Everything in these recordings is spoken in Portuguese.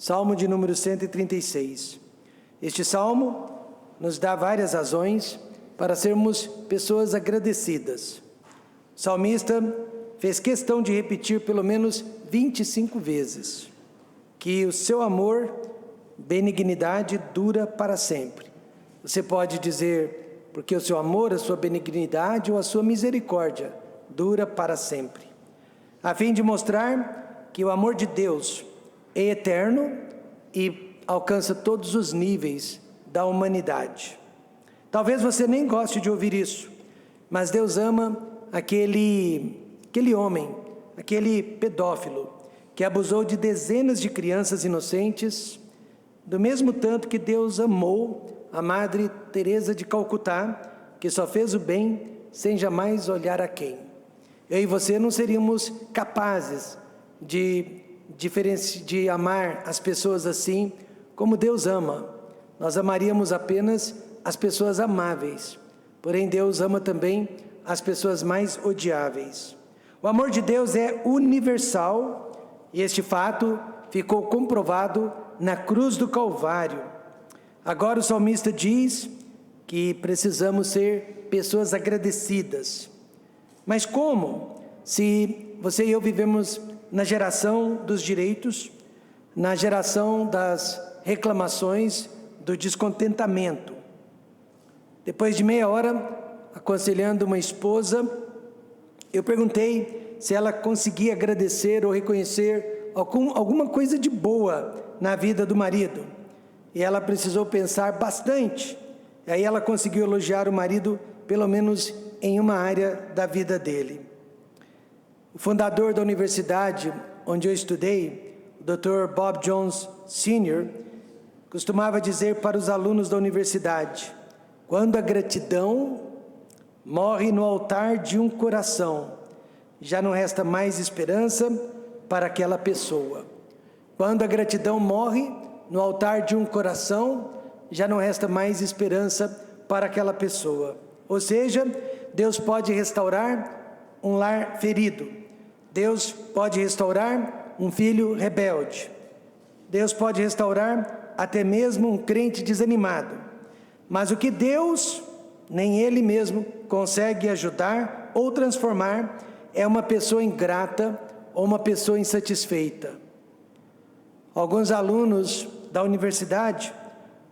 Salmo de número 136. Este salmo nos dá várias razões para sermos pessoas agradecidas. O salmista fez questão de repetir pelo menos 25 vezes que o seu amor, benignidade dura para sempre. Você pode dizer, porque o seu amor, a sua benignidade ou a sua misericórdia dura para sempre, a fim de mostrar que o amor de Deus é eterno e alcança todos os níveis da humanidade. Talvez você nem goste de ouvir isso, mas Deus ama aquele homem, aquele pedófilo, que abusou de dezenas de crianças inocentes, do mesmo tanto que Deus amou a Madre Teresa de Calcutá, que só fez o bem sem jamais olhar a quem. Eu e você não seríamos capazes de amar as pessoas assim como Deus ama. Nós amaríamos apenas as pessoas amáveis, porém Deus ama também as pessoas mais odiáveis. O amor de Deus é universal e este fato ficou comprovado na cruz do Calvário. Agora o salmista diz que precisamos ser pessoas agradecidas. Mas como? Se você e eu vivemos na geração dos direitos, na geração das reclamações, do descontentamento. Depois de meia hora, aconselhando uma esposa, eu perguntei se ela conseguia agradecer ou reconhecer alguma coisa de boa na vida do marido. E ela precisou pensar bastante. E aí ela conseguiu elogiar o marido, pelo menos em uma área da vida dele. O fundador da universidade onde eu estudei, o Dr. Bob Jones Sr., costumava dizer para os alunos da universidade: quando a gratidão morre no altar de um coração, já não resta mais esperança para aquela pessoa. Quando a gratidão morre no altar de um coração, já não resta mais esperança para aquela pessoa. Ou seja, Deus pode restaurar um lar ferido. Deus pode restaurar um filho rebelde. Deus pode restaurar até mesmo um crente desanimado. Mas o que Deus, nem Ele mesmo, consegue ajudar ou transformar é uma pessoa ingrata ou uma pessoa insatisfeita. Alguns alunos da universidade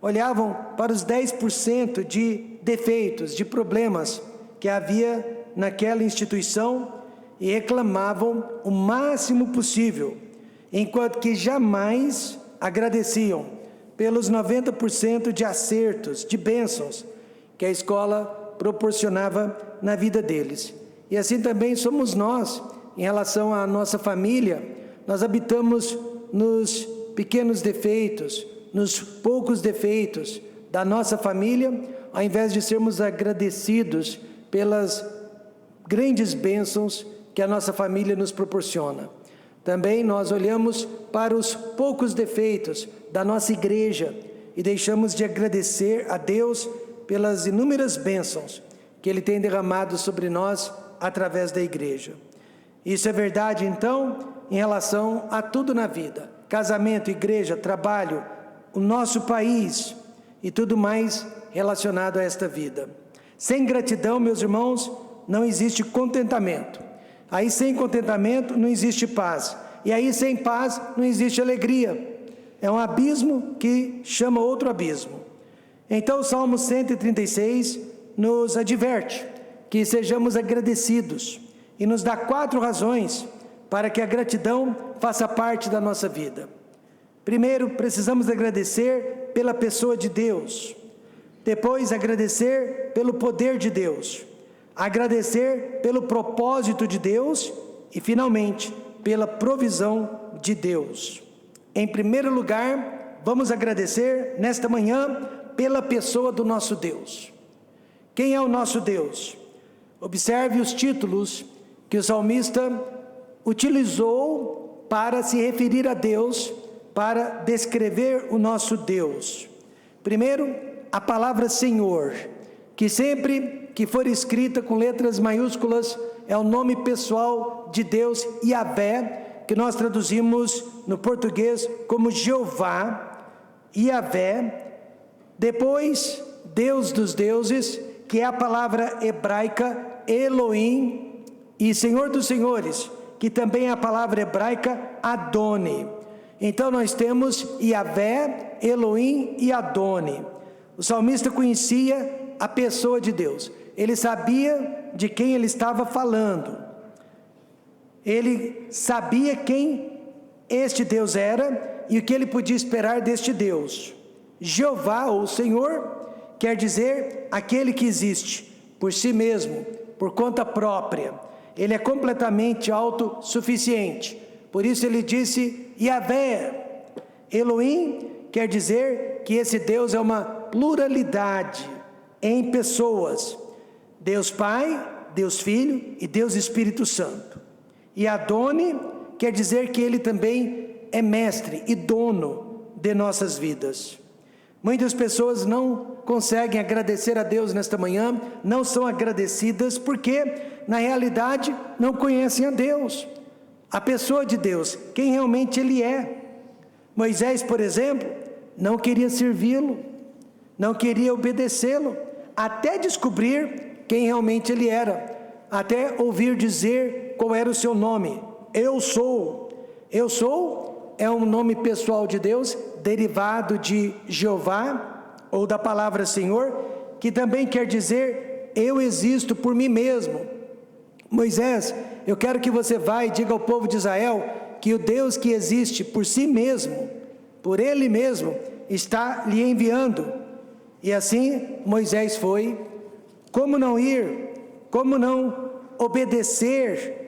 olhavam para os 10% de defeitos, de problemas que havia naquela instituição e reclamavam o máximo possível, enquanto que jamais agradeciam pelos 90% de acertos, de bênçãos que a escola proporcionava na vida deles. E assim também somos nós, em relação à nossa família. Nós habitamos nos pequenos defeitos, nos poucos defeitos da nossa família, ao invés de sermos agradecidos pelas grandes bênçãos que a nossa família nos proporciona. Também nós olhamos para os poucos defeitos da nossa igreja e deixamos de agradecer a Deus pelas inúmeras bênçãos que Ele tem derramado sobre nós através da igreja. Isso é verdade, então, em relação a tudo na vida: casamento, igreja, trabalho, o nosso país e tudo mais relacionado a esta vida. Sem gratidão, meus irmãos, não existe contentamento. Aí sem contentamento não existe paz. E aí sem paz não existe alegria. É um abismo que chama outro abismo. Então o Salmo 136 nos adverte que sejamos agradecidos e nos dá 4 razões para que a gratidão faça parte da nossa vida. Primeiro, precisamos agradecer pela pessoa de Deus. Depois, agradecer pelo poder de Deus. Agradecer pelo propósito de Deus e, finalmente, pela provisão de Deus. Em primeiro lugar, vamos agradecer nesta manhã pela pessoa do nosso Deus. Quem é o nosso Deus? Observe os títulos que o salmista utilizou para se referir a Deus, para descrever o nosso Deus. Primeiro, a palavra Senhor, que sempre que for escrita com letras maiúsculas, é o nome pessoal de Deus, Yahvé, que nós traduzimos no português como Jeová, Yahvé, depois Deus dos deuses, que é a palavra hebraica Elohim, e Senhor dos senhores, que também é a palavra hebraica Adoni. Então nós temos Yahvé, Elohim e Adoni. O salmista conhecia a pessoa de Deus, ele sabia de quem ele estava falando, ele sabia quem este Deus era e o que ele podia esperar deste Deus. Jeová, ou Senhor, quer dizer aquele que existe por si mesmo, por conta própria. Ele é completamente autossuficiente. Por isso ele disse Yahvé. Elohim quer dizer que esse Deus é uma pluralidade em pessoas. Deus Pai, Deus Filho e Deus Espírito Santo. E Adoni quer dizer que ele também é mestre e dono de nossas vidas. Muitas pessoas não conseguem agradecer a Deus nesta manhã, não são agradecidas porque, na realidade, não conhecem a Deus, a pessoa de Deus, quem realmente Ele é. Moisés, por exemplo, não queria servi-lo, não queria obedecê-lo, até descobrir quem realmente Ele era, até ouvir dizer qual era o seu nome. Eu sou. Eu sou é um nome pessoal de Deus, derivado de Jeová, ou da palavra Senhor, que também quer dizer, eu existo por mim mesmo. Moisés, eu quero que você vá e diga ao povo de Israel, que o Deus que existe por si mesmo, por Ele mesmo, está lhe enviando. E assim Moisés foi. Como não ir? Como não obedecer?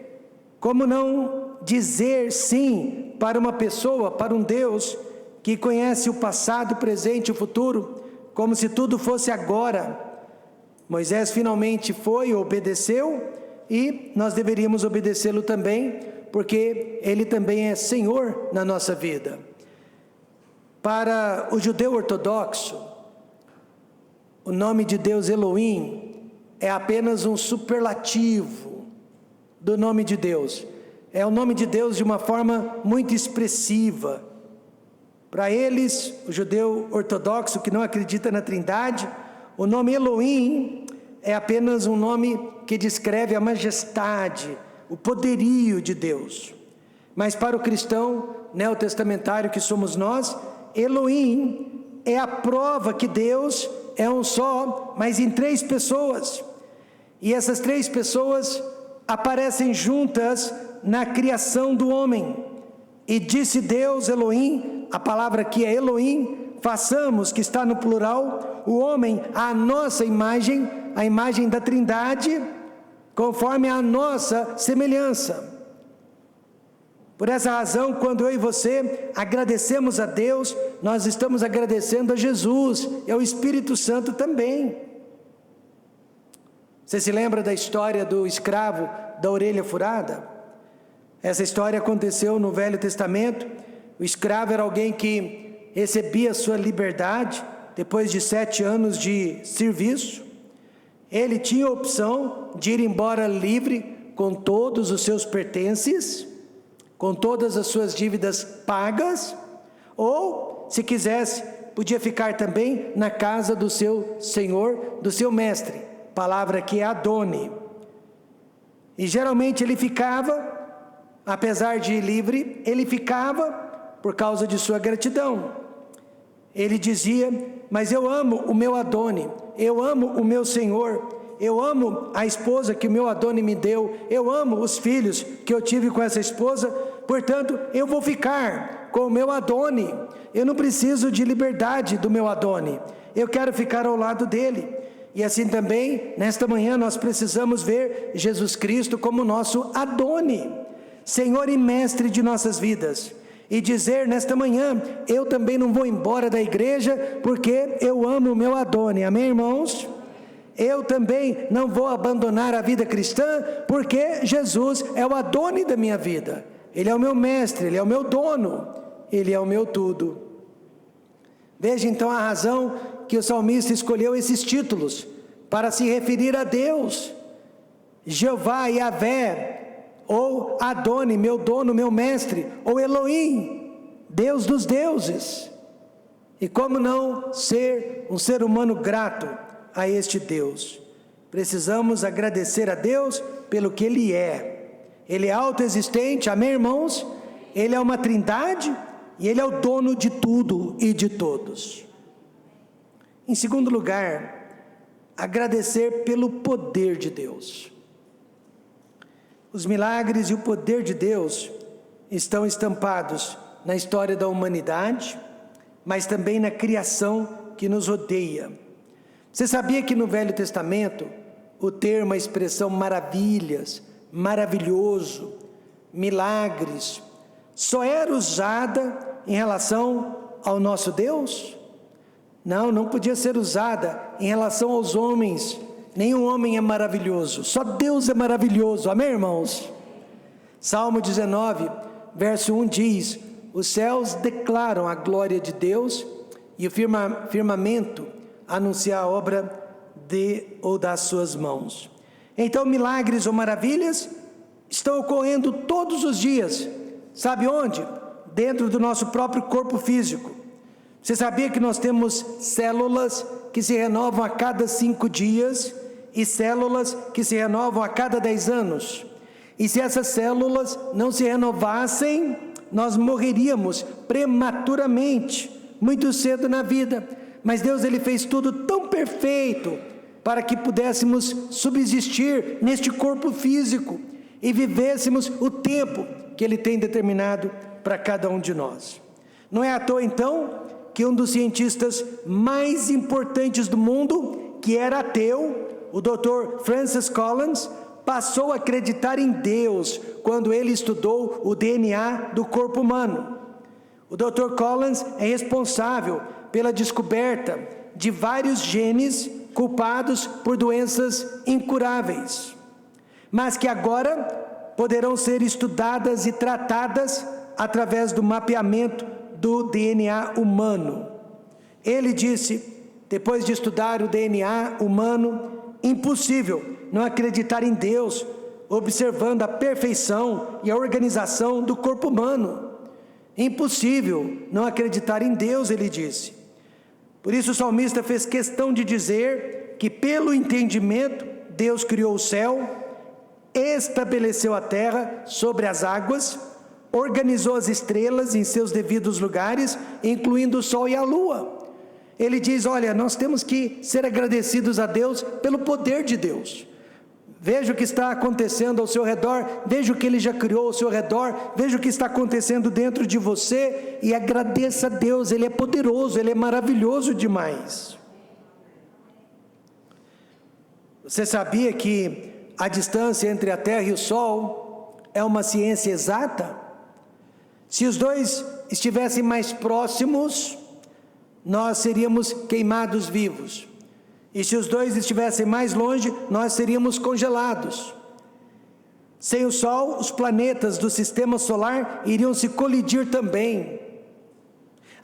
Como não dizer sim para uma pessoa, para um Deus que conhece o passado, o presente e o futuro, como se tudo fosse agora? Moisés finalmente foi, obedeceu, e nós deveríamos obedecê-lo também, porque Ele também é Senhor na nossa vida. Para o judeu ortodoxo, o nome de Deus Elohim é apenas um superlativo do nome de Deus. É o nome de Deus de uma forma muito expressiva. Para eles, o judeu ortodoxo que não acredita na Trindade, o nome Elohim é apenas um nome que descreve a majestade, o poderio de Deus. Mas para o cristão neotestamentário que somos nós, Elohim é a prova que Deus é um só, mas em três pessoas. E essas três pessoas aparecem juntas na criação do homem. E disse Deus, Elohim, a palavra aqui é Elohim, façamos, que está no plural, o homem à nossa imagem, a imagem da Trindade, conforme a nossa semelhança. Por essa razão, quando eu e você agradecemos a Deus, nós estamos agradecendo a Jesus e ao Espírito Santo também. Você se lembra da história do escravo da orelha furada? Essa história aconteceu no Velho Testamento. O escravo era alguém que recebia sua liberdade depois de 7 anos de serviço. Ele tinha a opção de ir embora livre com todos os seus pertences, com todas as suas dívidas pagas, ou, se quisesse, podia ficar também na casa do seu senhor, do seu mestre, palavra que é Adoni. E geralmente ele ficava, apesar de livre, ele ficava por causa de sua gratidão. Ele dizia, mas eu amo o meu Adoni, eu amo o meu Senhor, eu amo a esposa que o meu Adoni me deu, eu amo os filhos que eu tive com essa esposa, portanto, eu vou ficar com o meu Adoni. Eu não preciso de liberdade do meu Adoni, eu quero ficar ao lado dele. E assim também, nesta manhã, nós precisamos ver Jesus Cristo como nosso Adoni, Senhor e Mestre de nossas vidas. E dizer nesta manhã, eu também não vou embora da igreja, porque eu amo o meu Adoni, amém, irmãos? Eu também não vou abandonar a vida cristã, porque Jesus é o Adoni da minha vida. Ele é o meu mestre, Ele é o meu dono, Ele é o meu tudo. Veja então a razão que o salmista escolheu esses títulos, para se referir a Deus. Jeová, Yahvé, ou Adoni, meu dono, meu mestre, ou Elohim, Deus dos deuses. E como não ser um ser humano grato a este Deus? Precisamos agradecer a Deus pelo que Ele é. Ele é autoexistente, amém, irmãos? Ele é uma trindade e Ele é o dono de tudo e de todos. Em segundo lugar, agradecer pelo poder de Deus. Os milagres e o poder de Deus estão estampados na história da humanidade, mas também na criação que nos rodeia. Você sabia que no Velho Testamento, o termo, a expressão maravilhas, maravilhoso, milagres, só era usada em relação ao nosso Deus? Não podia ser usada em relação aos homens. Nenhum homem é maravilhoso, só Deus é maravilhoso, amém, irmãos? Salmo 19, verso 1 diz: os céus declaram a glória de Deus, e o firmamento anuncia a obra das suas mãos. Então milagres ou maravilhas estão ocorrendo todos os dias. Sabe onde? Dentro do nosso próprio corpo físico. Você sabia que nós temos células que se renovam a cada 5 dias e células que se renovam a cada 10 anos? E se essas células não se renovassem, nós morreríamos prematuramente, muito cedo na vida. Mas Deus, Ele fez tudo tão perfeito para que pudéssemos subsistir neste corpo físico e vivêssemos o tempo que Ele tem determinado para cada um de nós. Não é à toa então que um dos cientistas mais importantes do mundo, que era ateu, o Dr. Francis Collins, passou a acreditar em Deus quando ele estudou o DNA do corpo humano. O Dr. Collins é responsável pela descoberta de vários genes culpados por doenças incuráveis, mas que agora poderão ser estudadas e tratadas através do mapeamento do DNA humano. Ele disse, depois de estudar o DNA humano, impossível não acreditar em Deus, observando a perfeição e a organização do corpo humano. Impossível não acreditar em Deus, ele disse. Por isso o salmista fez questão de dizer que pelo entendimento Deus criou o céu, estabeleceu a terra sobre as águas, organizou as estrelas em seus devidos lugares, incluindo o sol e a lua. Ele diz, olha, nós temos que ser agradecidos a Deus pelo poder de Deus. Veja o que está acontecendo ao seu redor, veja o que Ele já criou ao seu redor, veja o que está acontecendo dentro de você e agradeça a Deus. Ele é poderoso, Ele é maravilhoso demais. Você sabia que a distância entre a Terra e o Sol é uma ciência exata? Se os dois estivessem mais próximos, nós seríamos queimados vivos. E se os dois estivessem mais longe, nós seríamos congelados. Sem o Sol, os planetas do sistema solar iriam se colidir também.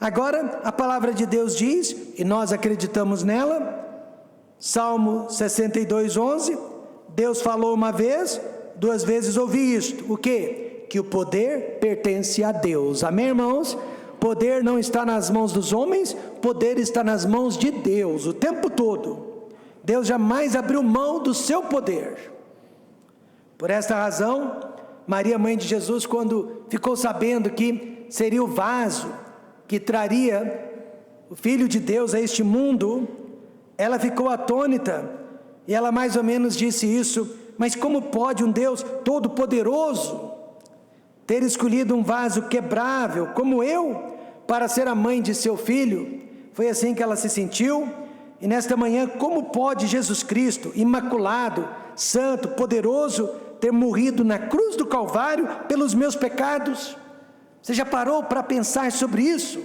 Agora, a palavra de Deus diz, e nós acreditamos nela, Salmo 62, 11, Deus falou uma vez, 2 vezes ouvi isto. O quê? Que o poder pertence a Deus. Amém, irmãos? Poder não está nas mãos dos homens, poder está nas mãos de Deus, o tempo todo. Deus jamais abriu mão do seu poder. Por esta razão, Maria, mãe de Jesus, quando ficou sabendo que seria o vaso que traria o Filho de Deus a este mundo, ela ficou atônita, e ela mais ou menos disse isso, mas como pode um Deus todo-poderoso ter escolhido um vaso quebrável como eu, para ser a mãe de seu filho? Foi assim que ela se sentiu. E nesta manhã, como pode Jesus Cristo, imaculado, santo, poderoso, ter morrido na cruz do Calvário pelos meus pecados? Você já parou para pensar sobre isso?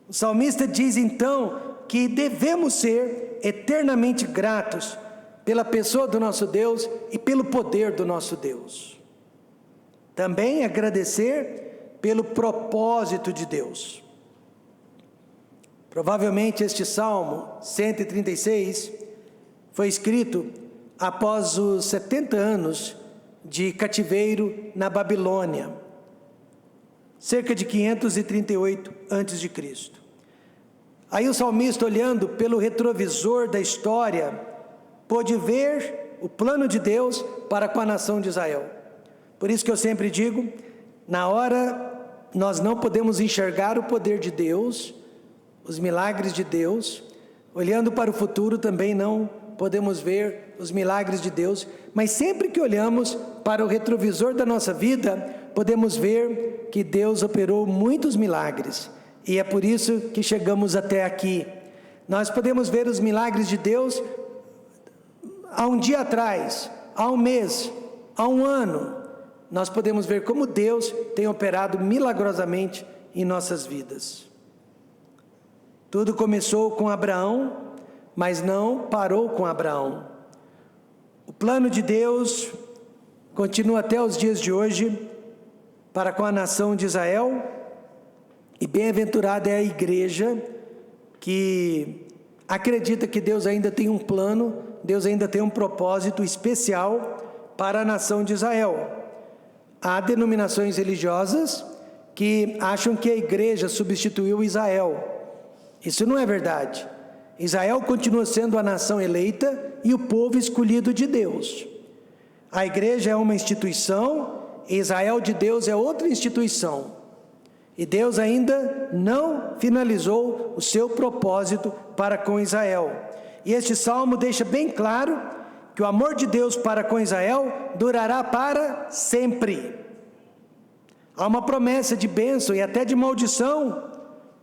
O salmista diz então que devemos ser eternamente gratos pela pessoa do nosso Deus e pelo poder do nosso Deus. Também agradecer pelo propósito de Deus. Provavelmente este Salmo 136 foi escrito após os 70 anos de cativeiro na Babilônia, cerca de 538 a.C. Aí o salmista, olhando pelo retrovisor da história, pôde ver o plano de Deus para com a nação de Israel. Por isso que eu sempre digo, na hora nós não podemos enxergar o poder de Deus, os milagres de Deus, olhando para o futuro também não podemos ver os milagres de Deus, mas sempre que olhamos para o retrovisor da nossa vida, podemos ver que Deus operou muitos milagres, e é por isso que chegamos até aqui. Nós podemos ver os milagres de Deus há um dia atrás, há um mês, há um ano. Nós podemos ver como Deus tem operado milagrosamente em nossas vidas. Tudo começou com Abraão, mas não parou com Abraão. O plano de Deus continua até os dias de hoje para com a nação de Israel, e bem-aventurada é a igreja que acredita que Deus ainda tem um plano, Deus ainda tem um propósito especial para a nação de Israel. Há denominações religiosas que acham que a igreja substituiu Israel. Isso não é verdade. Israel continua sendo a nação eleita e o povo escolhido de Deus. A igreja é uma instituição, e Israel de Deus é outra instituição. E Deus ainda não finalizou o seu propósito para com Israel. E este salmo deixa bem claro que o amor de Deus para com Israel durará para sempre. Há uma promessa de bênção e até de maldição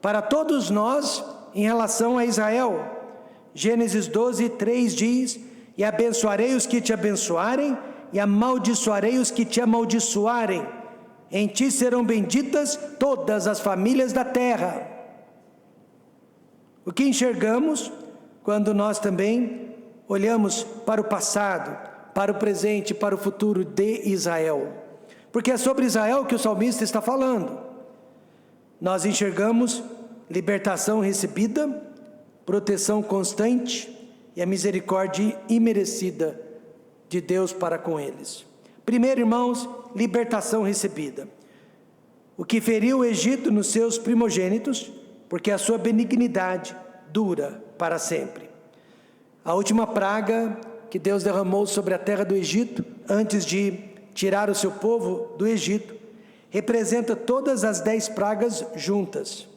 para todos nós em relação a Israel. Gênesis 12:3 diz: e abençoarei os que te abençoarem, e amaldiçoarei os que te amaldiçoarem. Em ti serão benditas todas as famílias da terra. O que enxergamos quando nós também olhamos para o passado, para o presente, para o futuro de Israel? Porque é sobre Israel que o salmista está falando. Nós enxergamos libertação recebida, proteção constante e a misericórdia imerecida de Deus para com eles. Primeiro, irmãos, libertação recebida. O que feriu o Egito nos seus primogênitos, porque a sua benignidade dura para sempre. A última praga que Deus derramou sobre a terra do Egito, antes de tirar o seu povo do Egito, representa todas as 10 pragas juntas.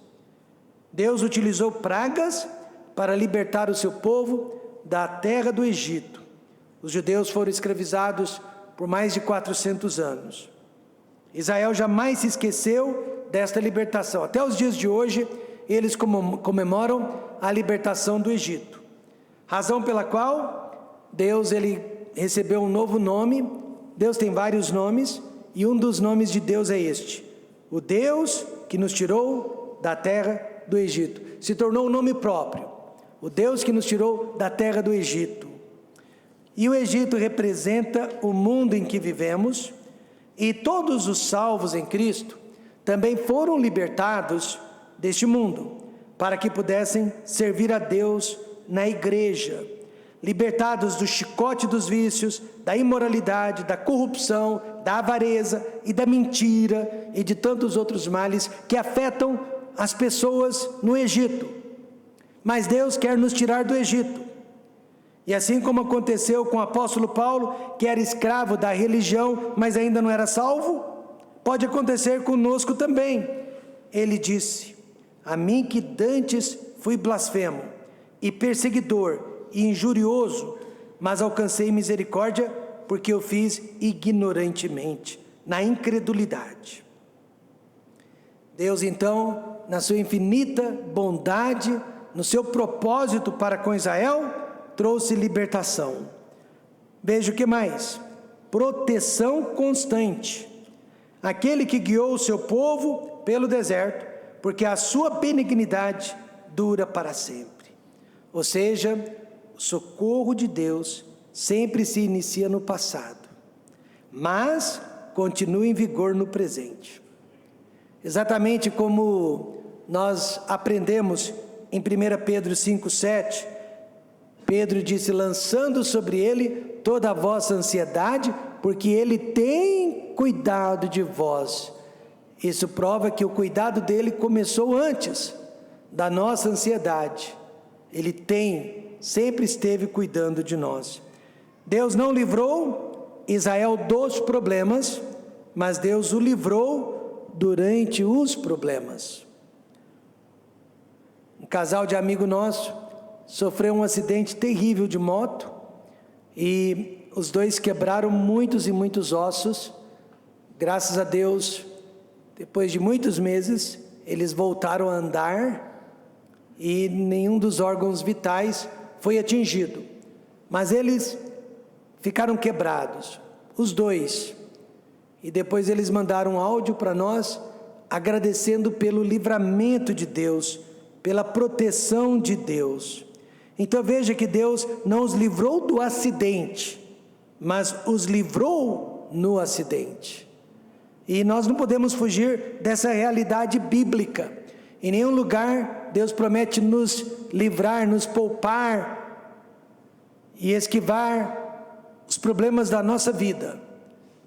Deus utilizou pragas para libertar o seu povo da terra do Egito. Os judeus foram escravizados por mais de 400 anos. Israel jamais se esqueceu desta libertação. Até os dias de hoje, eles comemoram a libertação do Egito. Razão pela qual Deus ele recebeu um novo nome. Deus tem vários nomes, e um dos nomes de Deus é este: o Deus que nos tirou da terra do Egito. Se tornou um nome próprio, o Deus que nos tirou da terra do Egito. E o Egito representa o mundo em que vivemos, e todos os salvos em Cristo também foram libertados deste mundo, para que pudessem servir a Deus na igreja, libertados do chicote dos vícios, da imoralidade, da corrupção, da avareza e da mentira e de tantos outros males que afetam as pessoas no Egito. Mas Deus quer nos tirar do Egito. E assim como aconteceu com o apóstolo Paulo, que era escravo da religião, mas ainda não era salvo, pode acontecer conosco também. Ele disse: a mim que dantes fui blasfemo, e perseguidor, e injurioso, mas alcancei misericórdia, porque eu fiz ignorantemente, na incredulidade. Deus então, na sua infinita bondade, no seu propósito para com Israel, trouxe libertação. Veja o que mais: proteção constante. Aquele que guiou o seu povo pelo deserto, porque a sua benignidade dura para sempre. Ou seja, o socorro de Deus sempre se inicia no passado, mas continua em vigor no presente. Exatamente como nós aprendemos em 1 Pedro 5,7, Pedro disse: lançando sobre ele toda a vossa ansiedade, porque Ele tem cuidado de vós. Isso prova que o cuidado dele começou antes da nossa ansiedade. Ele sempre esteve cuidando de nós. Deus não livrou Israel dos problemas, mas Deus o livrou durante os problemas. Um casal de amigo nosso sofreu um acidente terrível de moto e os dois quebraram muitos e muitos ossos. Graças a Deus, depois de muitos meses, eles voltaram a andar e nenhum dos órgãos vitais foi atingido, mas eles ficaram quebrados, os dois. E depois eles mandaram um áudio para nós, agradecendo pelo livramento de Deus, pela proteção de Deus. Então veja que Deus não os livrou do acidente, mas os livrou no acidente. E nós não podemos fugir dessa realidade bíblica. Em nenhum lugar Deus promete nos livrar, nos poupar e esquivar os problemas da nossa vida,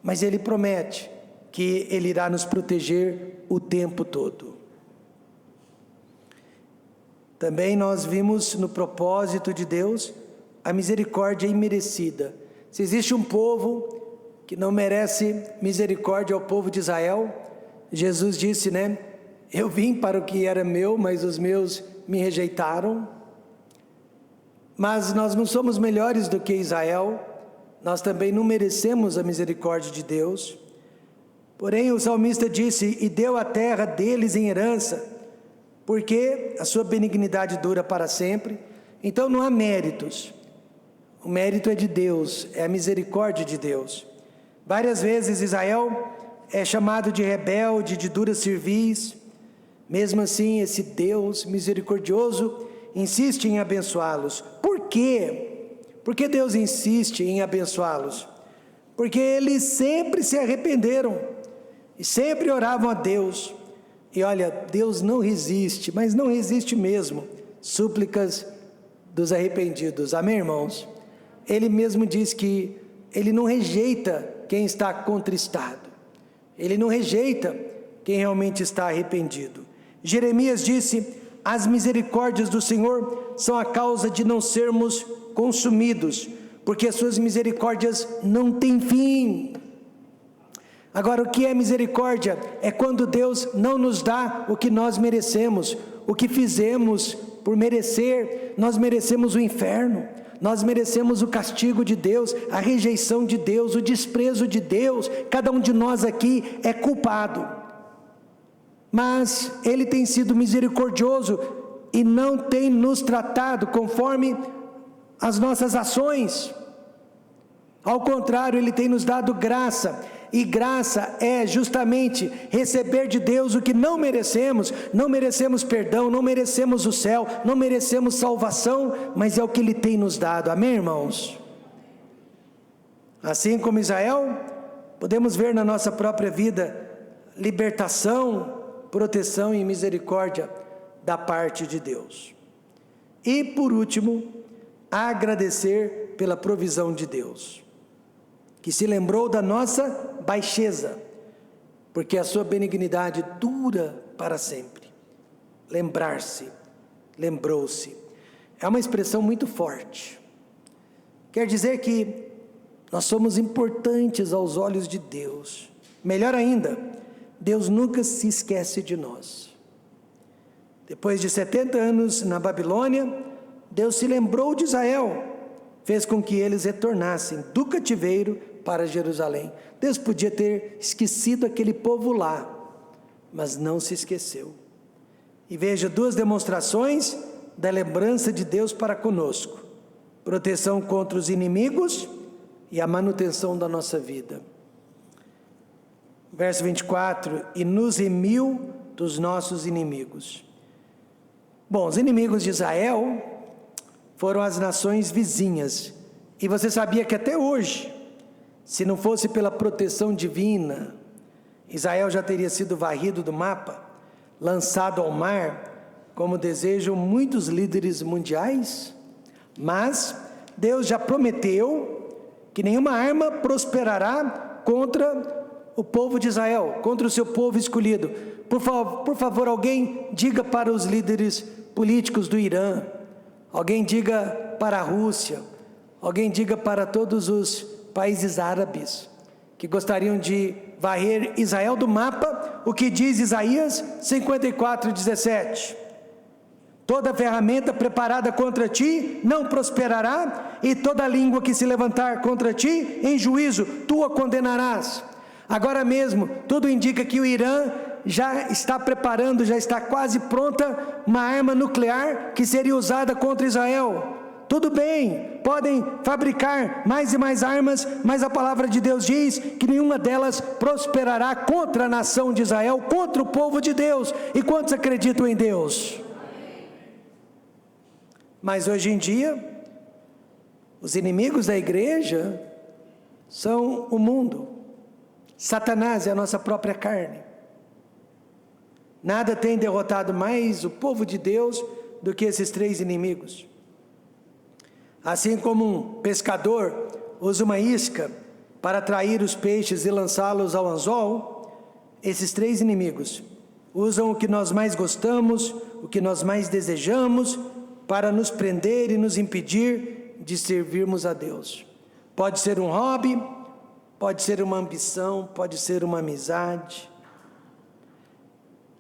mas Ele promete que Ele irá nos proteger o tempo todo. Também nós vimos no propósito de Deus a misericórdia imerecida. Se existe um povo que não merece misericórdia, é o povo de Israel. Jesus disse, eu vim para o que era meu, mas os meus me rejeitaram. Mas nós não somos melhores do que Israel, nós também não merecemos a misericórdia de Deus. Porém o salmista disse, e deu a terra deles em herança, porque a sua benignidade dura para sempre. Então não há méritos, o mérito é de Deus, é a misericórdia de Deus. Várias vezes Israel é chamado de rebelde, de dura cerviz. Mesmo assim, esse Deus misericordioso insiste em abençoá-los. Por quê? Por que Deus insiste em abençoá-los? Porque eles sempre se arrependeram e sempre oravam a Deus. E olha, Deus não resiste, mas não resiste mesmo, súplicas dos arrependidos. Amém, irmãos? Ele mesmo diz que Ele não rejeita quem está contristado. Ele não rejeita quem realmente está arrependido. Jeremias disse, as misericórdias do Senhor são a causa de não sermos consumidos, porque as suas misericórdias não têm fim. Agora, o que é misericórdia? É quando Deus não nos dá o que nós merecemos, o que fizemos por merecer. Nós merecemos o inferno, nós merecemos o castigo de Deus, a rejeição de Deus, o desprezo de Deus. Cada um de nós aqui é culpado, mas Ele tem sido misericordioso e não tem nos tratado conforme as nossas ações. Ao contrário, Ele tem nos dado graça, e graça é justamente receber de Deus o que não merecemos. Não merecemos perdão, não merecemos o céu, não merecemos salvação, mas é o que Ele tem nos dado. Amém, irmãos? Assim como Israel, podemos ver na nossa própria vida libertação, proteção e misericórdia da parte de Deus. E por último, agradecer pela provisão de Deus, que se lembrou da nossa baixeza, porque a sua benignidade dura para sempre. Lembrar-se, lembrou-se, é uma expressão muito forte. Quer dizer que nós somos importantes aos olhos de Deus. Melhor ainda, Deus nunca se esquece de nós. Depois de 70 anos na Babilônia, Deus se lembrou de Israel, fez com que eles retornassem do cativeiro para Jerusalém. Deus podia ter esquecido aquele povo lá, mas não se esqueceu. E veja, duas demonstrações da lembrança de Deus para conosco: proteção contra os inimigos e a manutenção da nossa vida. Verso 24, e nos remiu dos nossos inimigos. Bom, os inimigos de Israel foram as nações vizinhas, e você sabia que até hoje, se não fosse pela proteção divina, Israel já teria sido varrido do mapa, lançado ao mar, como desejam muitos líderes mundiais? Mas Deus já prometeu que nenhuma arma prosperará contra o povo de Israel, contra o seu povo escolhido. Por favor, alguém diga para os líderes políticos do Irã, alguém diga para a Rússia, alguém diga para todos os países árabes que gostariam de varrer Israel do mapa, o que diz Isaías 54:17. Toda ferramenta preparada contra ti não prosperará, e toda língua que se levantar contra ti, em juízo, tu a condenarás. Agora mesmo, tudo indica que o Irã já está preparando, já está quase pronta uma arma nuclear que seria usada contra Israel. Tudo bem, podem fabricar mais e mais armas, mas a palavra de Deus diz que nenhuma delas prosperará contra a nação de Israel, contra o povo de Deus. E quantos acreditam em Deus? Mas hoje em dia, os inimigos da igreja são o mundo. Satanás é a nossa própria carne. Nada tem derrotado mais o povo de Deus do que esses três inimigos. Assim como um pescador usa uma isca para atrair os peixes e lançá-los ao anzol, esses três inimigos usam o que nós mais gostamos, o que nós mais desejamos, para nos prender e nos impedir de servirmos a Deus. Pode ser um hobby, pode ser uma ambição, pode ser uma amizade.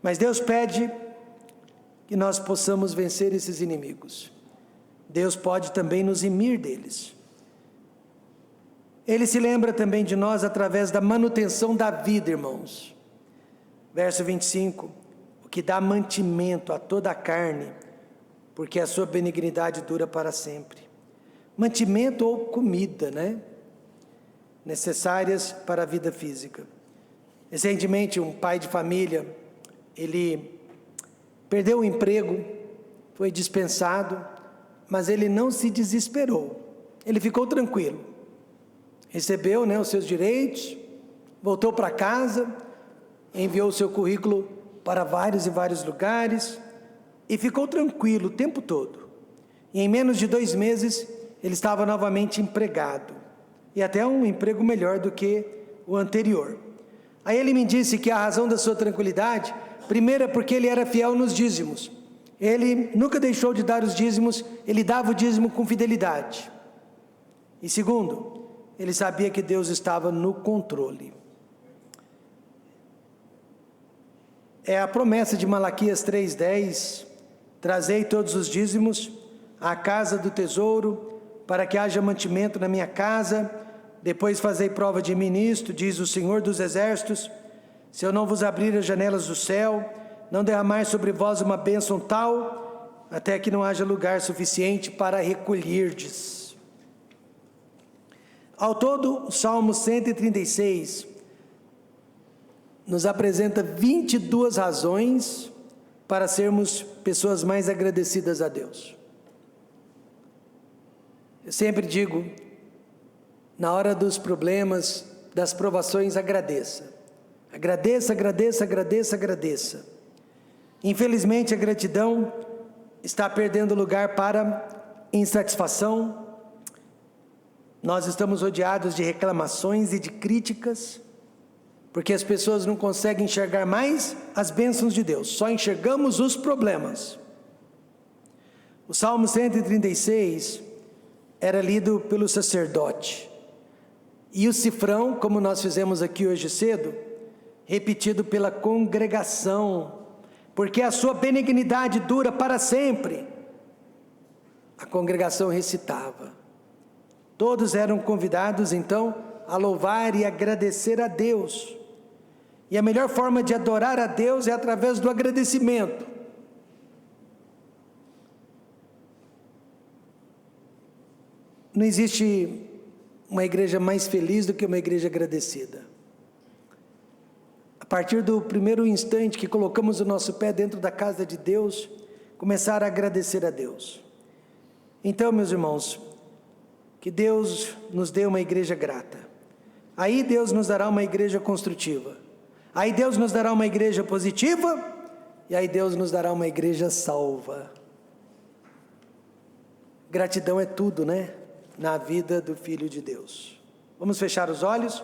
Mas Deus pede que nós possamos vencer esses inimigos. Deus pode também nos imir deles. Ele se lembra também de nós através da manutenção da vida, irmãos. Verso 25, o que dá mantimento a toda a carne, porque a sua benignidade dura para sempre. Mantimento ou comida, né? Necessárias para a vida física. Recentemente, um pai de família, ele perdeu o emprego, foi dispensado, mas ele não se desesperou, ele ficou tranquilo, recebeu, os seus direitos, voltou para casa, enviou o seu currículo para vários e vários lugares, e ficou tranquilo o tempo todo, e em menos de 2 meses, ele estava novamente empregado, e até um emprego melhor do que o anterior. Aí ele me disse que a razão da sua tranquilidade, primeiro é porque ele era fiel nos dízimos. Ele nunca deixou de dar os dízimos, ele dava o dízimo com fidelidade. E segundo, ele sabia que Deus estava no controle. É a promessa de Malaquias 3:10, trazei todos os dízimos à casa do tesouro, para que haja mantimento na minha casa, depois fazei prova de mim nisto, diz o Senhor dos Exércitos, se eu não vos abrir as janelas do céu, não derramar sobre vós uma bênção tal, até que não haja lugar suficiente para recolherdes. Ao todo, o Salmo 136 nos apresenta 22 razões para sermos pessoas mais agradecidas a Deus. Eu sempre digo, na hora dos problemas, das provações, agradeça. Agradeça, agradeça, agradeça, agradeça. Infelizmente, a gratidão está perdendo lugar para insatisfação. Nós estamos rodeados de reclamações e de críticas, porque as pessoas não conseguem enxergar mais as bênçãos de Deus, só enxergamos os problemas. O Salmo 136 era lido pelo sacerdote, e o cifrão, como nós fizemos aqui hoje cedo, repetido pela congregação, porque a sua benignidade dura para sempre. A congregação recitava. Todos eram convidados então a louvar e agradecer a Deus. E a melhor forma de adorar a Deus é através do agradecimento. Não existe uma igreja mais feliz do que uma igreja agradecida. A partir do primeiro instante que colocamos o nosso pé dentro da casa de Deus, começar a agradecer a Deus. Então, meus irmãos, que Deus nos dê uma igreja grata. Aí Deus nos dará uma igreja construtiva. Aí Deus nos dará uma igreja positiva. E aí Deus nos dará uma igreja salva. Gratidão é tudo, né? Na vida do Filho de Deus. Vamos fechar os olhos